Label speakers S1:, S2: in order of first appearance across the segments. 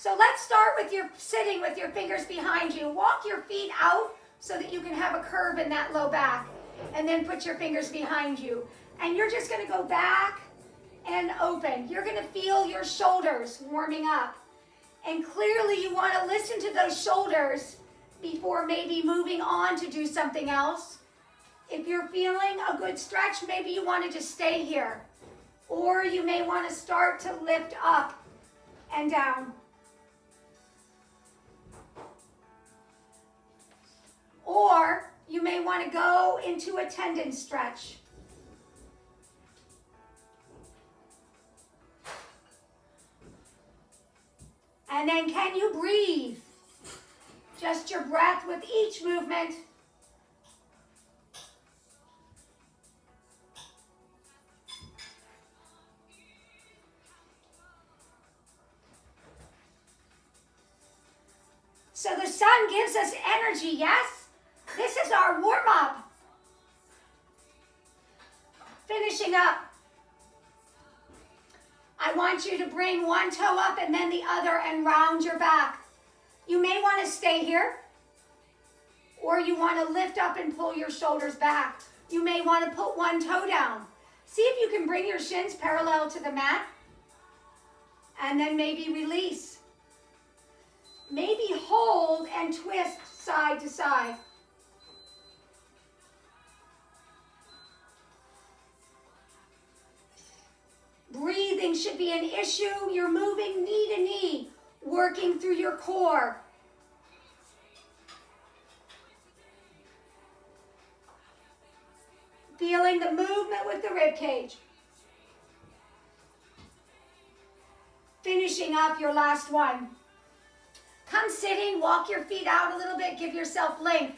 S1: So let's start with your sitting with your fingers behind you. Walk your feet out so that you can have a curve in that low back. And then put your fingers behind you. And you're just going to go back and open. You're going to feel your shoulders warming up. And clearly you want to listen to those shoulders before maybe moving on to do something else. If you're feeling a good stretch, maybe you want to just stay here. Or you may want to start to lift up and down. Or you may want to go into a tendon stretch. And then can you breathe? Just your breath with each movement. So the sun gives us energy, yes? This is our warm-up. Finishing up. I want you to bring one toe up and then the other and round your back. You may want to stay here, or you want to lift up and pull your shoulders back. You may want to put one toe down. See if you can bring your shins parallel to the mat, and then maybe release. Maybe hold and twist side to side. Breathing should be an issue. You're moving knee to knee, working through your core. Feeling the movement with the rib cage. Finishing up your last one. Come sitting, walk your feet out a little bit, give yourself length.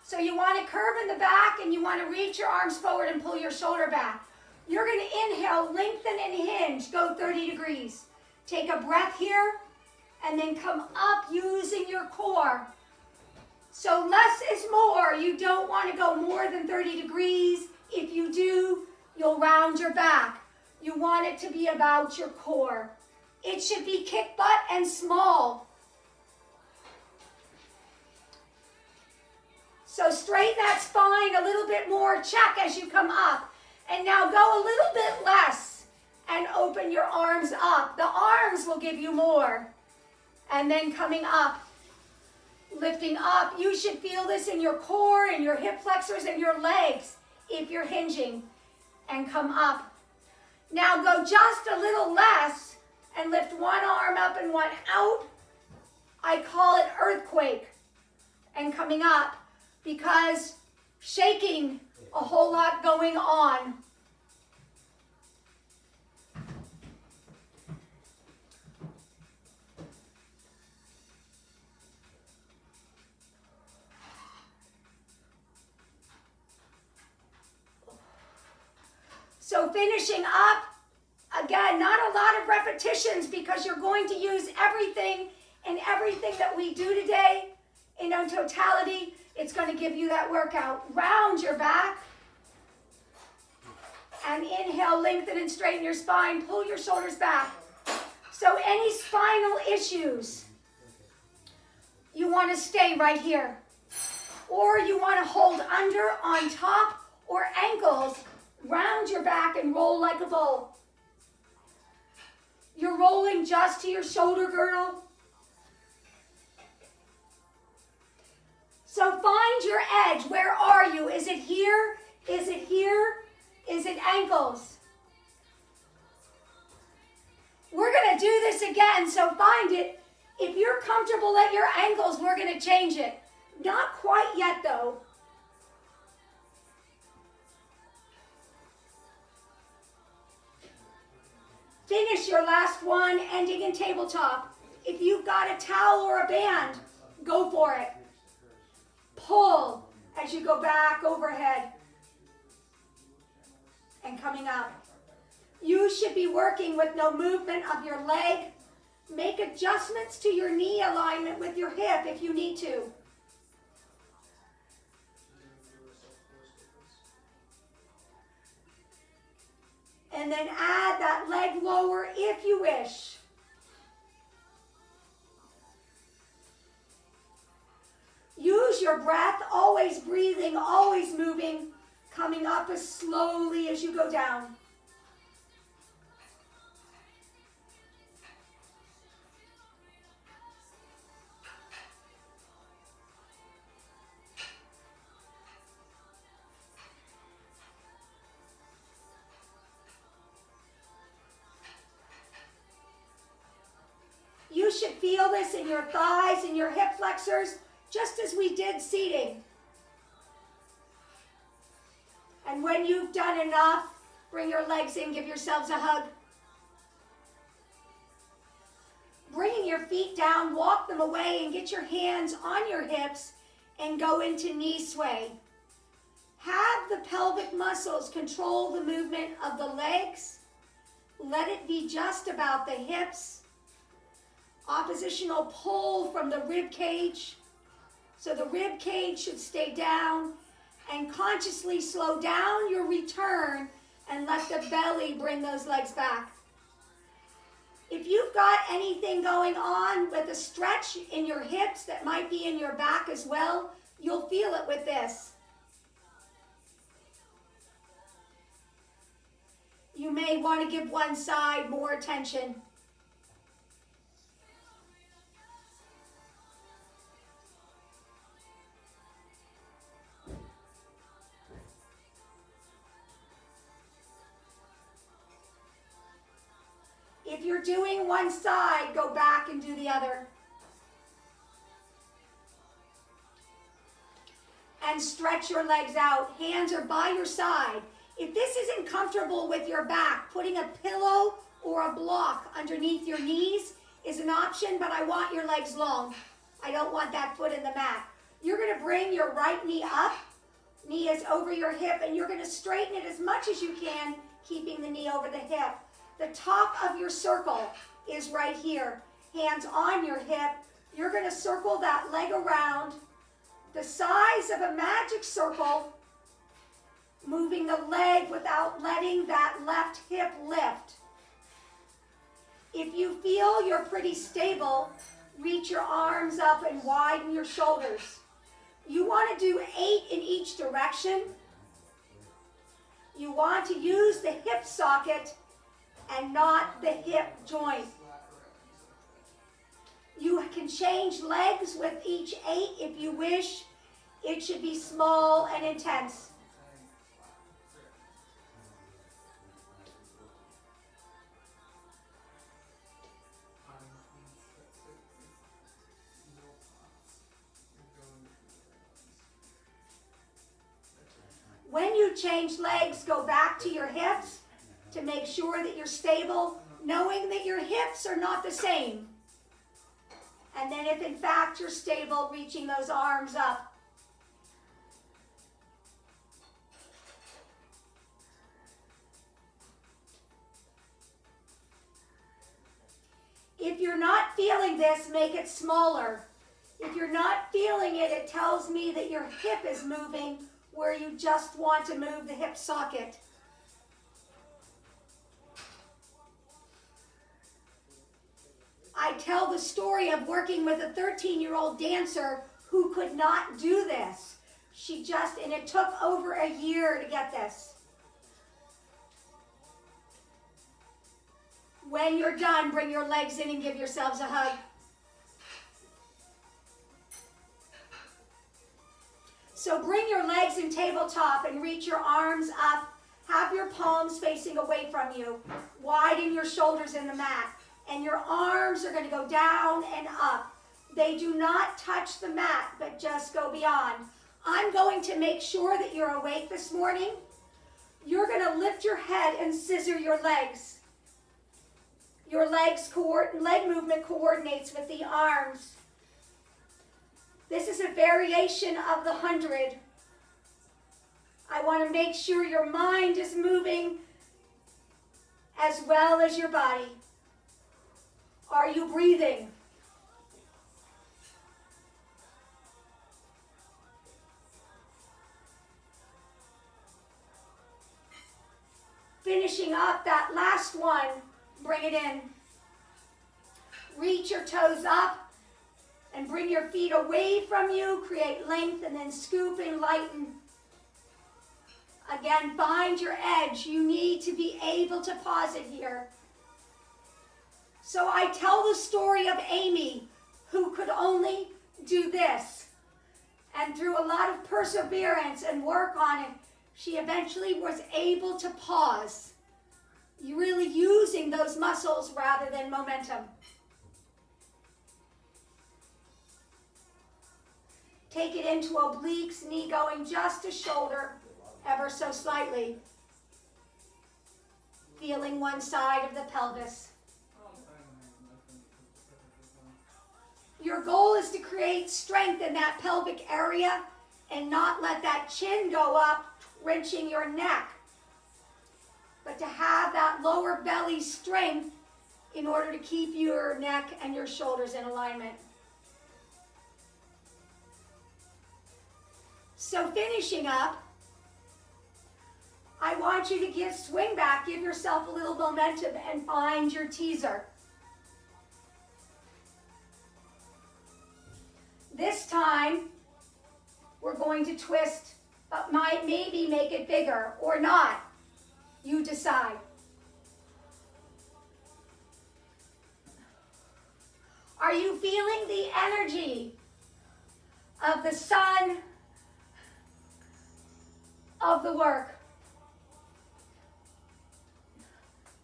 S1: So you want to curve in the back and you want to reach your arms forward and pull your shoulder back. You're going to inhale, lengthen and hinge, go 30 degrees. Take a breath here and then come up using your core. So less is more. You don't want to go more than 30 degrees. If you do, you'll round your back. You want it to be about your core. It should be kick butt and small. So straighten that spine a little bit more. Check as you come up. And now go a little bit less and open your arms up. The arms will give you more. And then coming up, lifting up. You should feel this in your core, in your hip flexors, and your legs if you're hinging. And come up. Now go just a little less and lift one arm up and one out. I call it earthquake. And coming up because shaking a whole lot going on. So finishing up, again, not a lot of repetitions because you're going to use everything and everything that we do today in totality. It's going to give you that workout. Round your back. And inhale, lengthen and straighten your spine. Pull your shoulders back. So any spinal issues, you want to stay right here. Or you want to hold under, on top, or ankles. Round your back and roll like a bowl. You're rolling just to your shoulder girdle. So find your edge. Where are you? Is it here? Is it here? Is it ankles? We're going to do this again, so find it. If you're comfortable at your ankles, we're going to change it. Not quite yet, though. Finish your last one, ending in tabletop. If you've got a towel or a band, go for it. Pull as you go back overhead and coming up. You should be working with no movement of your leg. Make adjustments to your knee alignment with your hip if you need to. And then add that leg lower if you wish. your breath, always breathing, always moving, coming up as slowly as you go down. You should feel this in your thighs and your hip flexors, just as we did seating. And when you've done enough, bring your legs in, give yourselves a hug. Bringing your feet down, walk them away and get your hands on your hips and go into knee sway. Have the pelvic muscles control the movement of the legs. Let it be just about the hips. Oppositional pull from the rib cage. So the rib cage should stay down, and consciously slow down your return and let the belly bring those legs back. If you've got anything going on with a stretch in your hips that might be in your back as well, you'll feel it with this. You may want to give one side more attention. If you're doing one side, go back and do the other. And stretch your legs out. Hands are by your side. If this isn't comfortable with your back, putting a pillow or a block underneath your knees is an option, but I want your legs long. I don't want that foot in the mat. You're going to bring your right knee up. Knee is over your hip, and you're going to straighten it as much as you can, keeping the knee over the hip. The top of your circle is right here. Hands on your hip. You're going to circle that leg around the size of a magic circle, moving the leg without letting that left hip lift. If you feel you're pretty stable, reach your arms up and widen your shoulders. You want to do 8 in each direction. You want to use the hip socket and not the hip joint. You can change legs with each 8 if you wish. It should be small and intense. When you change legs, go back to your hips to make sure that you're stable, knowing that your hips are not the same. And then if in fact you're stable, reaching those arms up. If you're not feeling this, make it smaller. If you're not feeling it, it tells me that your hip is moving where you just want to move the hip socket. I tell the story of working with a 13-year-old dancer who could not do this. And it took over a year to get this. When you're done, bring your legs in and give yourselves a hug. So bring your legs in tabletop and reach your arms up. Have your palms facing away from you. Widen your shoulders in the mat. And your arms are going to go down and up. They do not touch the mat, but just go beyond. I'm going to make sure that you're awake this morning. You're going to lift your head and scissor your legs. Your leg movement coordinates with the arms. This is a variation of the 100. I want to make sure your mind is moving as well as your body. Are you breathing? Finishing up that last one, bring it in. Reach your toes up And bring your feet away from you, create length, and then scoop and lighten. Again, find your edge. You need to be able to pause it here. So I tell the story of Amy, who could only do this. And through a lot of perseverance and work on it, she eventually was able to pause. You're really using those muscles rather than momentum. Take it into obliques, knee going just a shoulder, ever so slightly. Feeling one side of the pelvis. Your goal is to create strength in that pelvic area and not let that chin go up, wrenching your neck. But to have that lower belly strength in order to keep your neck and your shoulders in alignment. So finishing up, I want you to swing back, give yourself a little momentum and find your teaser. This time, we're going to twist, but might maybe make it bigger or not. You decide. Are you feeling the energy of the sun of the work?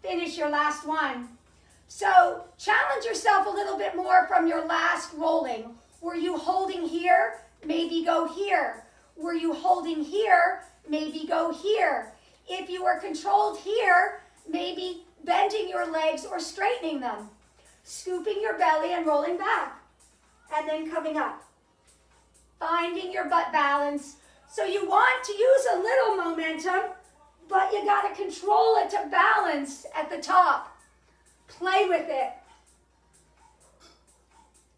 S1: Finish your last one. So challenge yourself a little bit more from your last rolling. Were you holding here? Maybe go here. Were you holding here? Maybe go here. If you were controlled here, maybe bending your legs or straightening them. Scooping your belly and rolling back. And then coming up. Finding your butt balance. So you want to use a little momentum, but you got to control it to balance at the top. Play with it.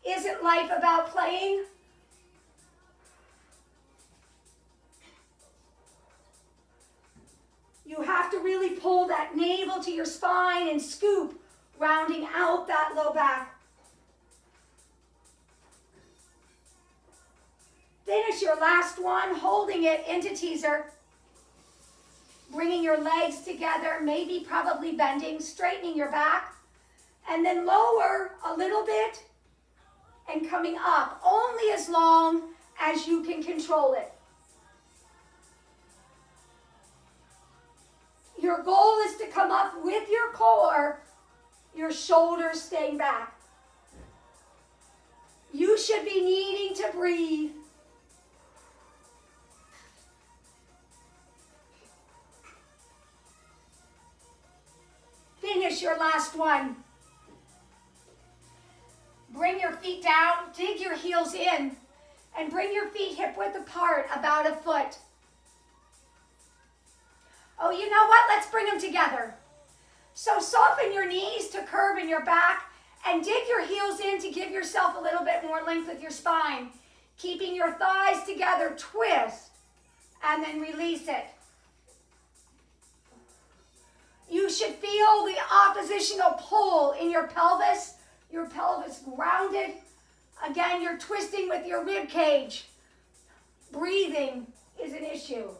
S1: Isn't life about playing? You have to really pull that navel to your spine and scoop, rounding out that low back. Finish your last one, holding it into teaser. Bringing your legs together, maybe probably bending, straightening your back. And then lower a little bit and coming up, only as long as you can control it. Your goal is to come up with your core, your shoulders staying back. You should be needing to breathe. Finish your last one. Bring your feet down, dig your heels in, and bring your feet hip width apart, about a foot. Oh, you know what? Let's bring them together. So soften your knees to curve in your back and dig your heels in to give yourself a little bit more length with your spine. Keeping your thighs together, twist, and then release it. You should feel the oppositional pull in your pelvis grounded. Again, you're twisting with your rib cage. Breathing is an issue.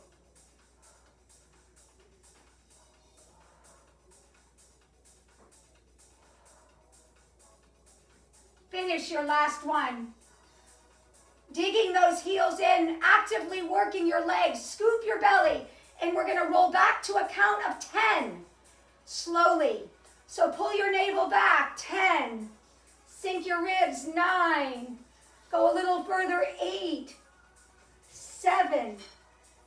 S1: Finish your last one. Digging those heels in, actively working your legs, scoop your belly, and we're gonna roll back to a count of 10, slowly. So pull your navel back, 10, sink your ribs, 9, go a little further, 8, 7,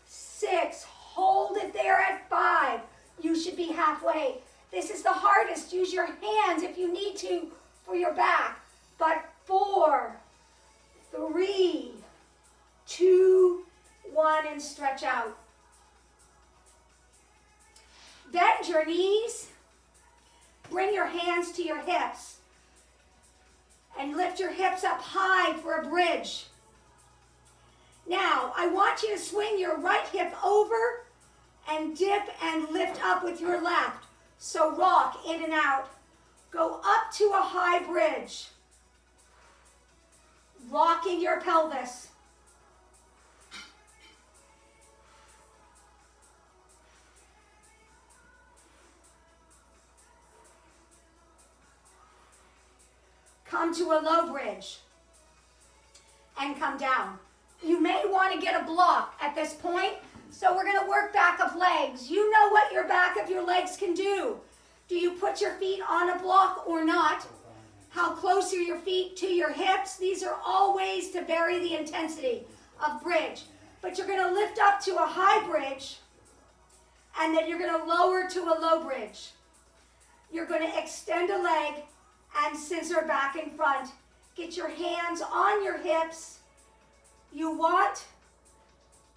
S1: 6, hold it there at 5. You should be halfway. This is the hardest. Use your hands if you need to for your back. But 4, 3, 2, 1, and stretch out. Bend your knees. Bring your hands to your hips. And lift your hips up high for a bridge. Now, I want you to swing your right hip over and dip and lift up with your left. So rock in and out. Go up to a high bridge. Rocking your pelvis. Come to a low bridge and come down. You may want to get a block at this point, so we're going to work back of legs. You know what your back of your legs can do. Do you put your feet on a block or not? How close are your feet to your hips? These are all ways to vary the intensity of bridge. But you're going to lift up to a high bridge, and then you're going to lower to a low bridge. You're going to extend a leg and scissor back in front. Get your hands on your hips. You want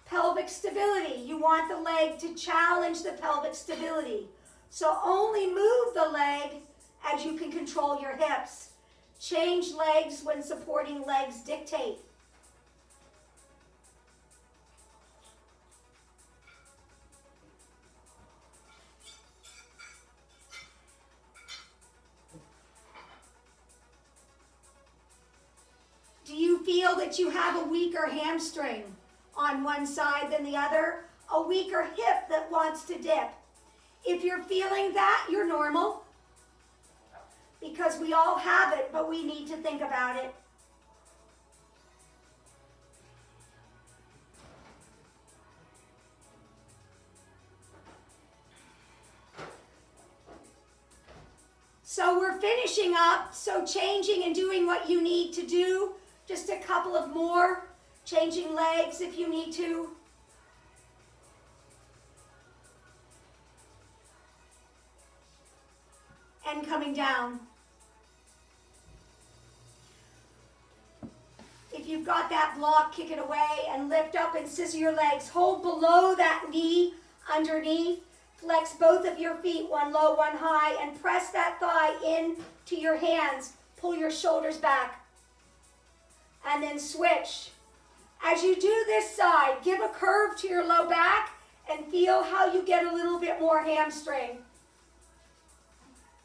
S1: pelvic stability. You want the leg to challenge the pelvic stability. So only move the leg as you can control your hips. Change legs when supporting legs dictate. Do you feel that you have a weaker hamstring on one side than the other? A weaker hip that wants to dip? If you're feeling that, you're normal. Because we all have it, but we need to think about it. So we're finishing up, so changing and doing what you need to do. Just a couple of more, changing legs if you need to. And coming down. If you've got that block, kick it away and lift up and scissor your legs. Hold below that knee underneath. Flex both of your feet, one low, one high, and press that thigh in to your hands. Pull your shoulders back. And then switch. As you do this side, give a curve to your low back and feel how you get a little bit more hamstring.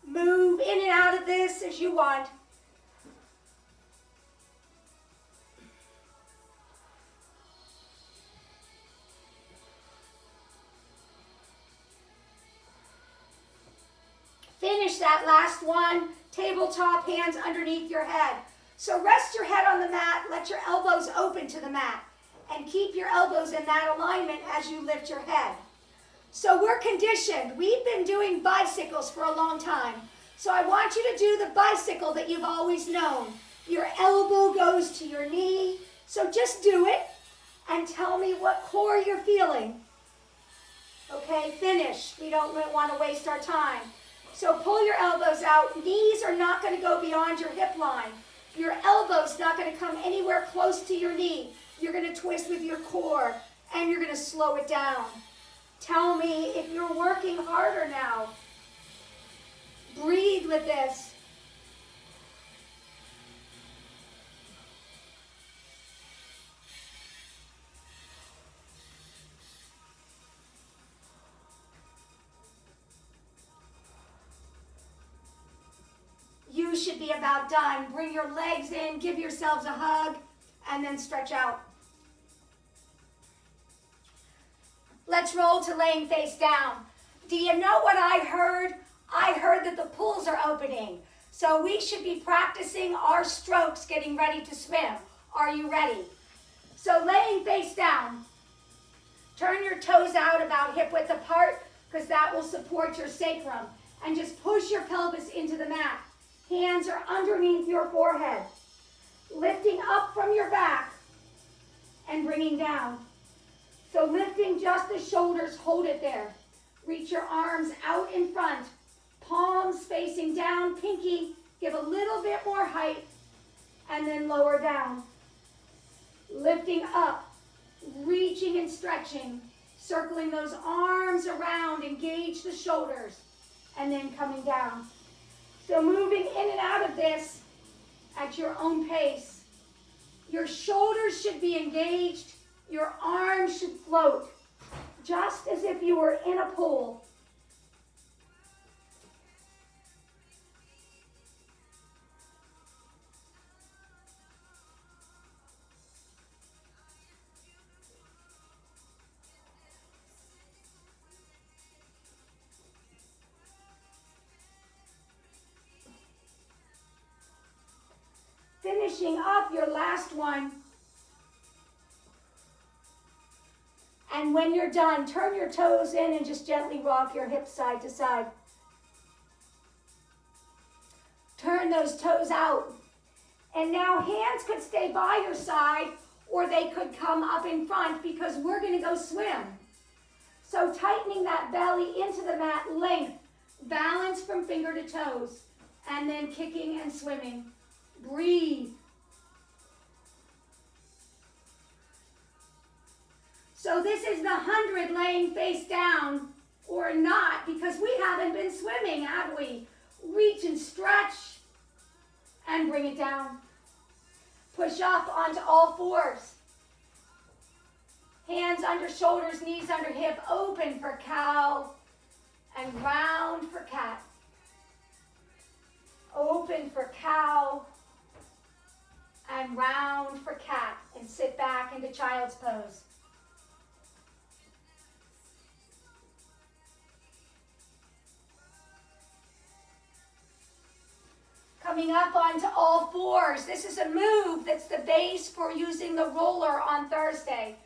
S1: Move in and out of this as you want. Finish that last one. Tabletop, hands underneath your head. So rest your head on the mat, let your elbows open to the mat, and keep your elbows in that alignment as you lift your head. So we're conditioned. We've been doing bicycles for a long time. So I want you to do the bicycle that you've always known. Your elbow goes to your knee. So just do it and tell me what core you're feeling. Okay, finish. We don't want to waste our time. So pull your elbows out. Knees are not going to go beyond your hip line. Your elbow's not going to come anywhere close to your knee. You're going to twist with your core, and you're going to slow it down. Tell me if you're working harder now. Breathe with this. You should be about done. Bring your legs in, give yourselves a hug, and then stretch out. Let's roll to laying face down. Do you know what I heard? I heard that the pools are opening. So we should be practicing our strokes, getting ready to swim. Are you ready? So laying face down. Turn your toes out about hip width apart because that will support your sacrum. And just push your pelvis into the mat. Hands are underneath your forehead. Lifting up from your back and bringing down. So lifting just the shoulders, hold it there. Reach your arms out in front. Palms facing down, pinky. Give a little bit more height and then lower down. Lifting up, reaching and stretching. Circling those arms around, engage the shoulders and then coming down. So moving in and out of this at your own pace. Your shoulders should be engaged. Your arms should float, just as if you were in a pool. finishing up your last one. And when you're done, turn your toes in and just gently rock your hips side to side. Turn those toes out. And now hands could stay by your side or they could come up in front because we're going to go swim. So tightening that belly into the mat, length, balance from finger to toes, and then kicking and swimming. Breathe. So this is the 100 laying face down or not because we haven't been swimming, have we? Reach and stretch and bring it down. Push up onto all fours. Hands under shoulders, knees under hip, open for cow and round for cat. Open for cow and round for cat, and sit back into child's pose. Coming up onto all fours. This is a move that's the base for using the roller on Thursday.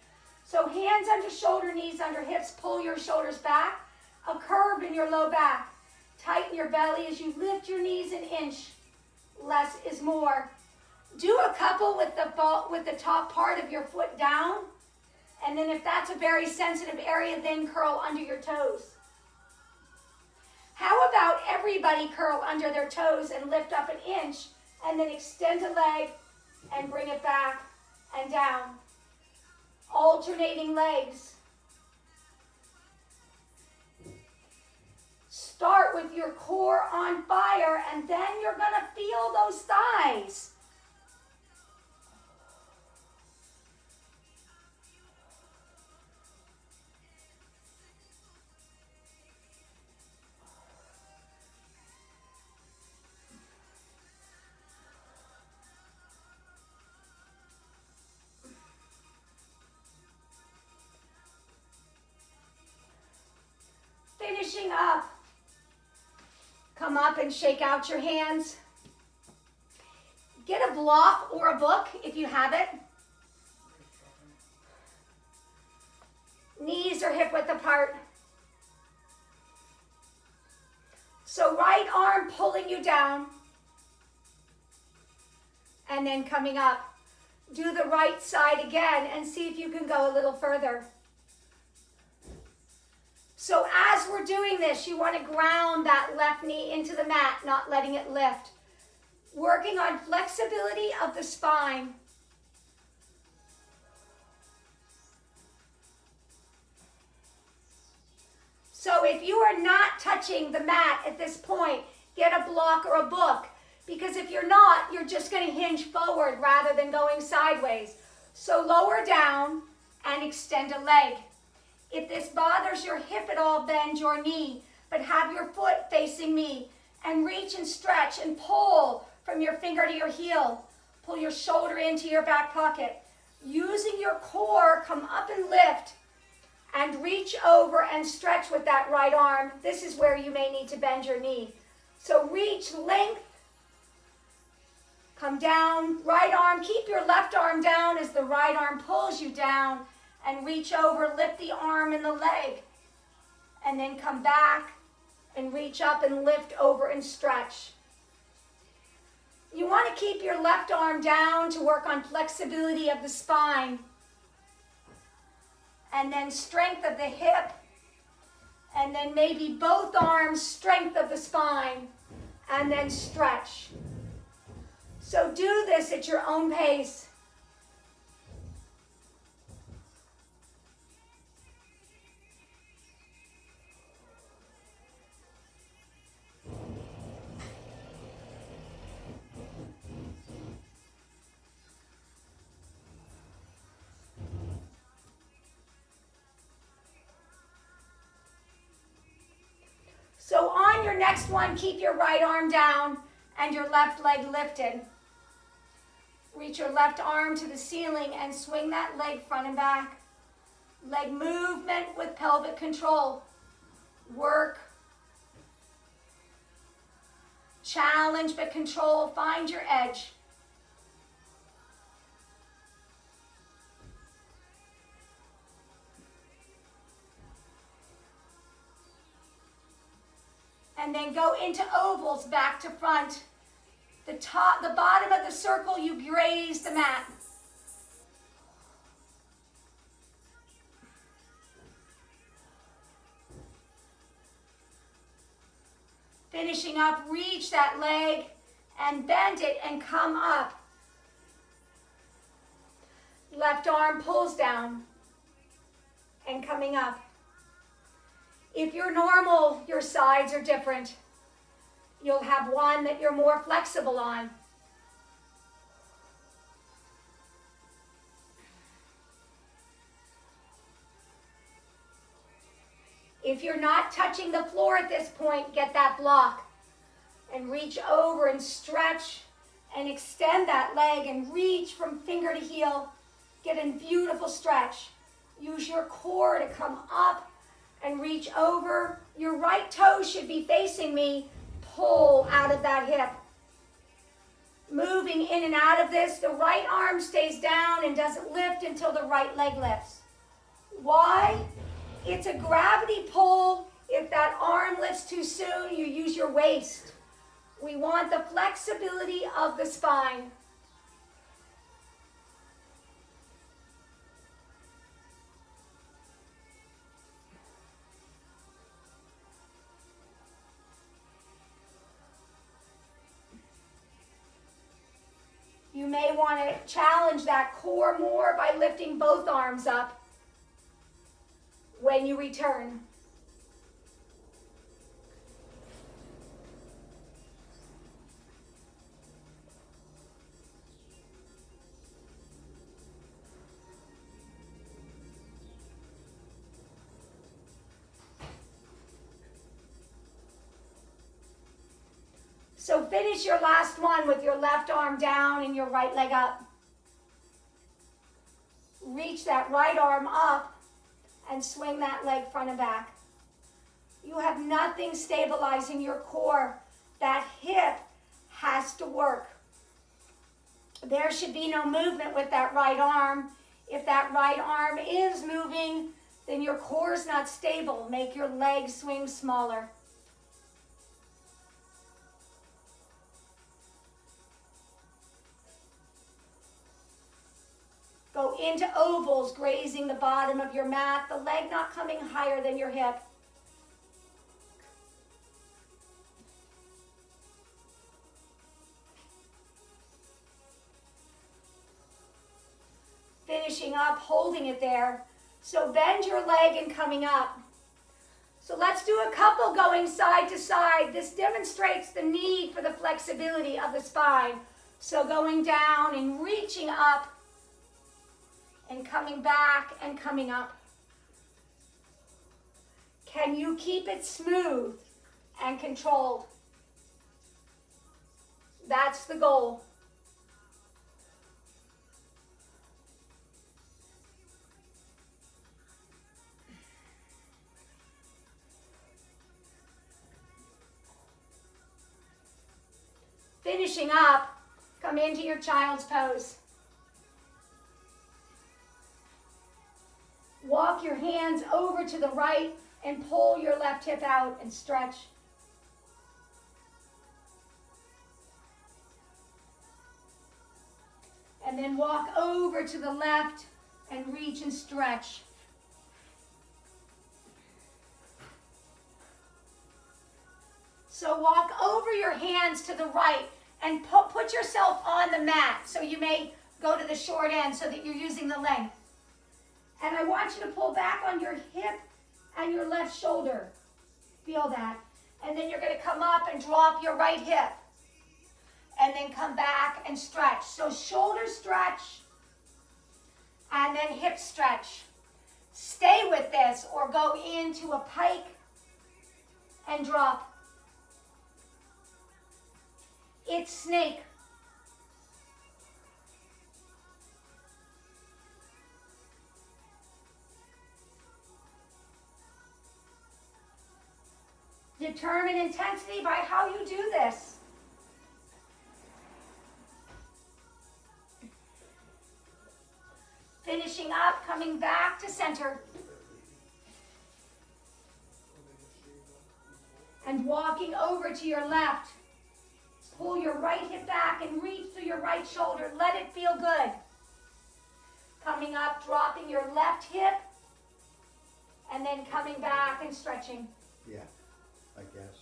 S1: So hands under shoulder, knees under hips, pull your shoulders back, a curve in your low back. Tighten your belly as you lift your knees an inch. Less is more. Do a couple with the top part of your foot down. And then if that's a very sensitive area, then curl under your toes. How about everybody curl under their toes and lift up an inch and then extend a leg and bring it back and down. Alternating legs. Start with your core on fire and then you're going to feel those thighs. Finishing up. Come up and shake out your hands. Get a block or a book if you have it. Knees are hip width apart. So right arm pulling you down. And then coming up. Do the right side again and see if you can go a little further. So as we're doing this, you want to ground that left knee into the mat, not letting it lift. Working on flexibility of the spine. So if you are not touching the mat at this point, get a block or a book. Because if you're not, you're just going to hinge forward rather than going sideways. So lower down and extend a leg. If this bothers your hip at all, bend your knee, but have your foot facing me and reach and stretch and pull from your finger to your heel. Pull your shoulder into your back pocket. Using your core, come up and lift and reach over and stretch with that right arm. This is where you may need to bend your knee. So reach, length, come down, right arm, keep your left arm down as the right arm pulls you down. And reach over, lift the arm and the leg. And then come back and reach up and lift over and stretch. You want to keep your left arm down to work on flexibility of the spine. And then strength of the hip. And then maybe both arms, strength of the spine. And then stretch. So do this at your own pace. So on your next one, keep your right arm down and your left leg lifted. Reach your left arm to the ceiling and swing that leg front and back. Leg movement with pelvic control. Work. Challenge but control. Find your edge. And then go into ovals, back to front. The bottom of the circle, you graze the mat. Finishing up, reach that leg and bend it and come up. Left arm pulls down and coming up. If you're normal, your sides are different. You'll have one that you're more flexible on. If you're not touching the floor at this point, get that block and reach over and stretch and extend that leg and reach from finger to heel. Get a beautiful stretch. Use your core to come up and reach over. Your right toe should be facing me. Pull out of that hip. Moving in and out of this, the right arm stays down and doesn't lift until the right leg lifts. Why? It's a gravity pull. If that arm lifts too soon, you use your waist. We want the flexibility of the spine. You may want to challenge that core more by lifting both arms up when you return. So finish your last one with your left arm down and your right leg up. Reach that right arm up and swing that leg front and back. You have nothing stabilizing your core. That hip has to work. There should be no movement with that right arm. If that right arm is moving, then your core is not stable. Make your leg swing smaller. Go into ovals, grazing the bottom of your mat, the leg not coming higher than your hip. Finishing up, holding it there. So bend your leg and coming up. So let's do a couple going side to side. This demonstrates the need for the flexibility of the spine. So going down and reaching up, and coming back and coming up. Can you keep it smooth and controlled? That's the goal. Finishing up, come into your child's pose. Walk your hands over to the right and pull your left hip out and stretch. And then walk over to the left and reach and stretch. So walk over your hands to the right and put yourself on the mat. So you may go to the short end so that you're using the length. And I want you to pull back on your hip and your left shoulder. Feel that. And then you're going to come up and drop your right hip. And then come back and stretch. So shoulder stretch and then hip stretch. Stay with this or go into a pike and drop. It's snake. Determine intensity by how you do this. Finishing up, coming back to center. And walking over to your left. Pull your right hip back and reach through your right shoulder. Let it feel good. Coming up, dropping your left hip, and then coming back and stretching.
S2: Yeah, I guess.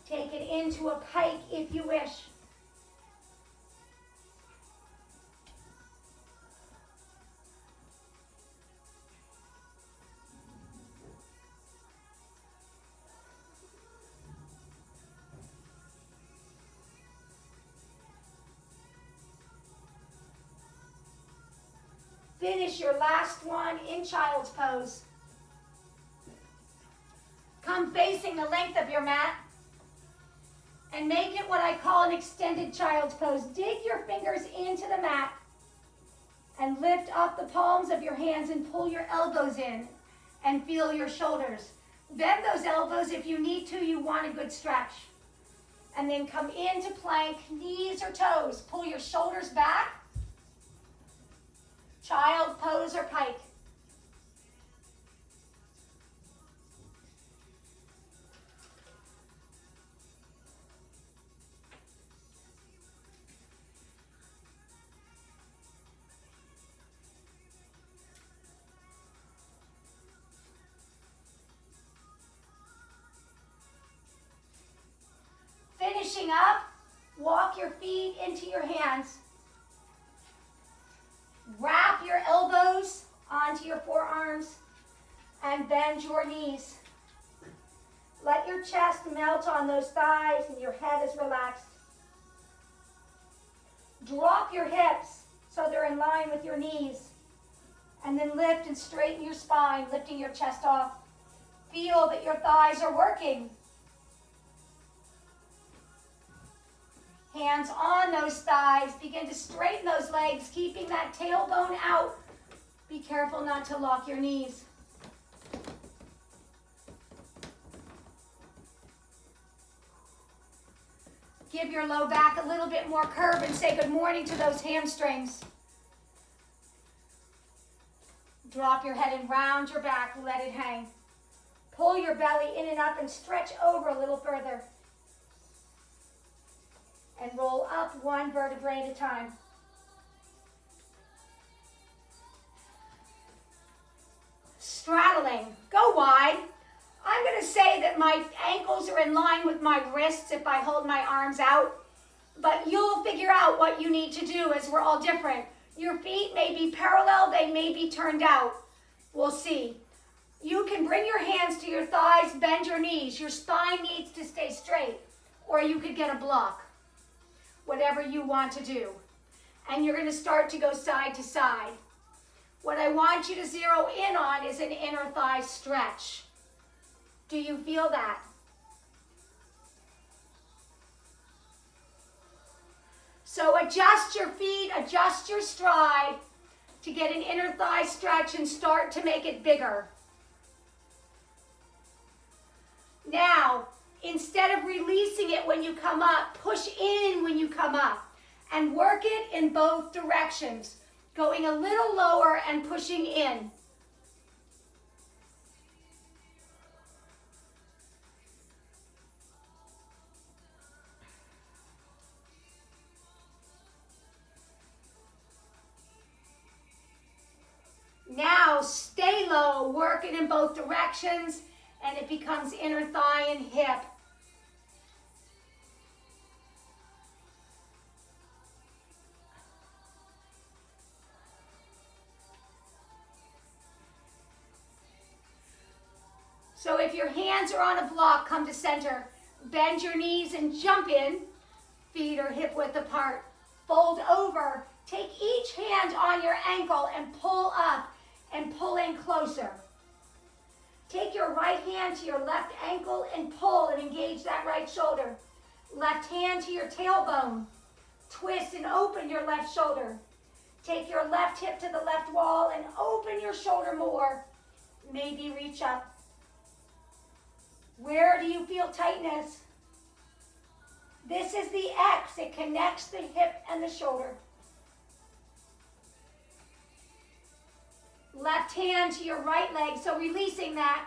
S1: Take it into a pike if you wish. Finish your last one in child's pose. Come facing the length of your mat and make it what I call an extended child's pose. Dig your fingers into the mat and lift up the palms of your hands and pull your elbows in and feel your shoulders. Bend those elbows if you need to. You want a good stretch. And then come into plank, knees or toes. Pull your shoulders back. Child pose or pike. Finishing up, walk your feet into your hands. Wrap your elbows onto your forearms and bend your knees. Let your chest melt on those thighs and your head is relaxed. Drop your hips so they're in line with your knees. And then lift and straighten your spine, lifting your chest off. Feel that your thighs are working. Hands on those thighs. Begin to straighten those legs, keeping that tailbone out. Be careful not to lock your knees. Give your low back a little bit more curve and say good morning to those hamstrings. Drop your head and round your back. Let it hang. Pull your belly in and up and stretch over a little further. And roll up one vertebrae at a time. Straddling. Go wide. I'm going to say that my ankles are in line with my wrists if I hold my arms out. But you'll figure out what you need to do as we're all different. Your feet may be parallel. They may be turned out. We'll see. You can bring your hands to your thighs, bend your knees. Your spine needs to stay straight. Or you could get a block. Whatever you want to do. And you're going to start to go side to side. What I want you to zero in on is an inner thigh stretch. Do you feel that? So adjust your feet, adjust your stride to get an inner thigh stretch and start to make it bigger. Now, instead of releasing it when you come up, push in when you come up and work it in both directions, going a little lower and pushing in. Now stay low, work it in both directions, and it becomes inner thigh and hip. So if your hands are on a block, come to center. Bend your knees and jump in. Feet are hip width apart. Fold over. Take each hand on your ankle and pull up and pull in closer. Take your right hand to your left ankle and pull and engage that right shoulder. Left hand to your tailbone. Twist and open your left shoulder. Take your left hip to the left wall and open your shoulder more. Maybe reach up. Where do you feel tightness? This is the X. It connects the hip and the shoulder. Left hand to your right leg, so releasing that.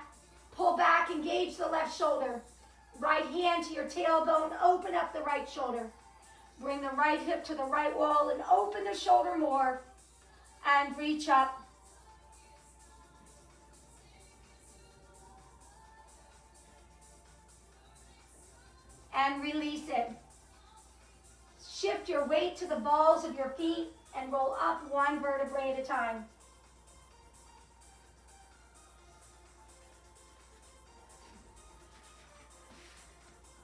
S1: Pull back, engage the left shoulder. Right hand to your tailbone, open up the right shoulder. Bring the right hip to the right wall and open the shoulder more. And reach up. And release it. Shift your weight to the balls of your feet and roll up one vertebrae at a time.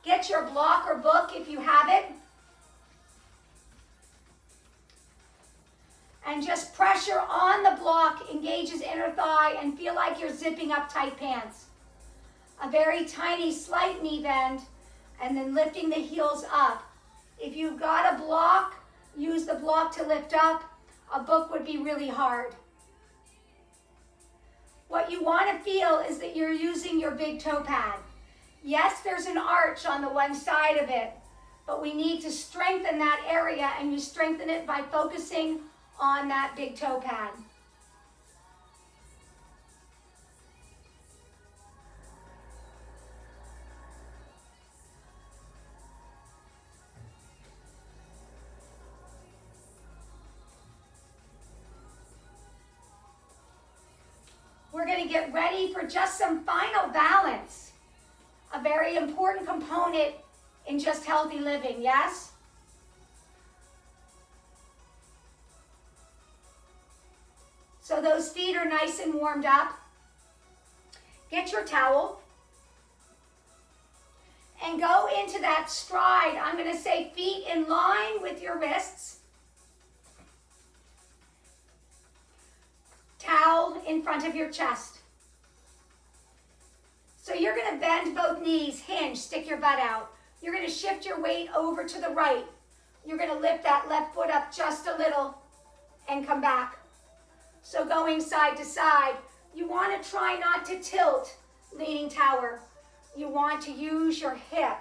S1: Get your block or book if you have it. And just pressure on the block, engages inner thigh, and feel like you're zipping up tight pants. A very tiny, slight knee bend, and then lifting the heels up. If you've got a block, use the block to lift up. A book would be really hard. What you want to feel is that you're using your big toe pad. Yes, there's an arch on the one side of it, but we need to strengthen that area, and you strengthen it by focusing on that big toe pad. We're going to get ready for just some final balance. A very important component in just healthy living, yes? So those feet are nice and warmed up. Get your towel and go into that stride. I'm going to say feet in line with your wrists. Towel in front of your chest. So you're going to bend both knees, hinge, stick your butt out. You're going to shift your weight over to the right. You're going to lift that left foot up just a little and come back. So going side to side, you want to try not to tilt, leaning tower. You want to use your hip.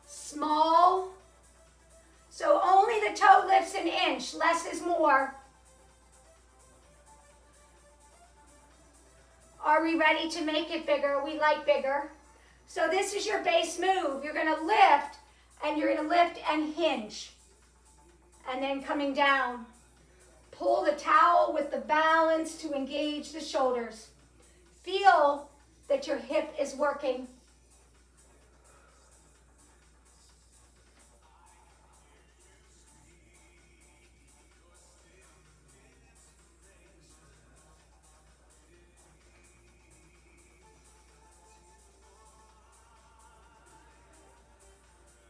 S1: Small. So only the toe lifts an inch, less is more. Are we ready to make it bigger? We like bigger. So this is your base move. You're going to lift, and you're going to lift and hinge. And then coming down. Pull the towel with the balance to engage the shoulders. Feel that your hip is working.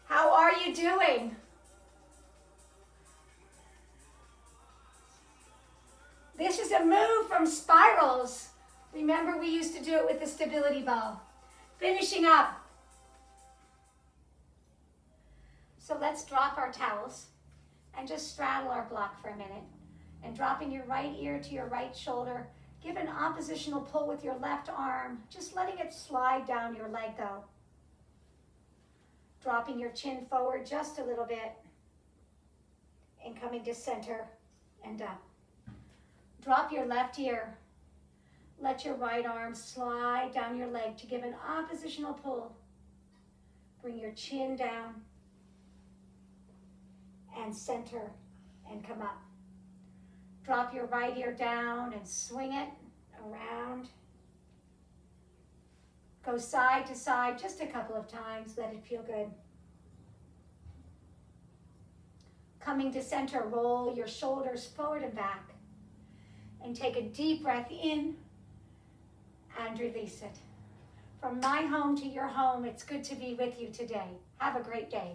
S1: How are you doing? This is a move from spirals. Remember, we used to do it with the stability ball. Finishing up. So let's drop our towels and just straddle our block for a minute. And dropping your right ear to your right shoulder, give an oppositional pull with your left arm, just letting it slide down your leg though. Dropping your chin forward just a little bit and coming to center and up. Drop your left ear. Let your right arm slide down your leg to give an oppositional pull. Bring your chin down and center and come up. Drop your right ear down and swing it around. Go side to side just a couple of times. Let it feel good. Coming to center, roll your shoulders forward and back. And take a deep breath in and release it. From my home to your home, it's good to be with you today. Have a great day.